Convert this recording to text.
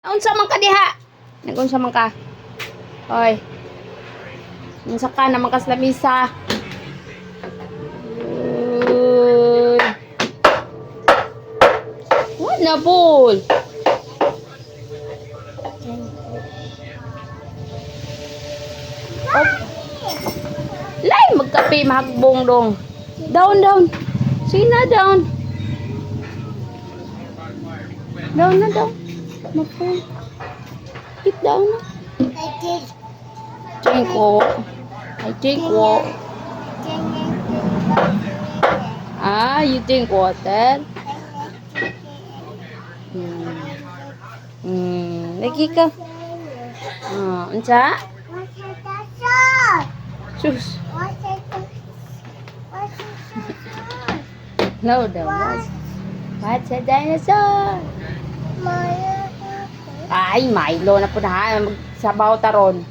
Unsa man ka diha? Nagunsa man ka? Hoy. Unsa ka naman kas lamisa? Uy. What na bol? Oh. Lain magkape mahagbong dong. Down. Sina down. Down na down. Mapun. Keep down na. Drink walk. I drink walk. Ah, you drink water? Lagi ka. Unsa? Sus. No, the what's a dinosaur? Ay, Milo na po na. Magsabaw taron.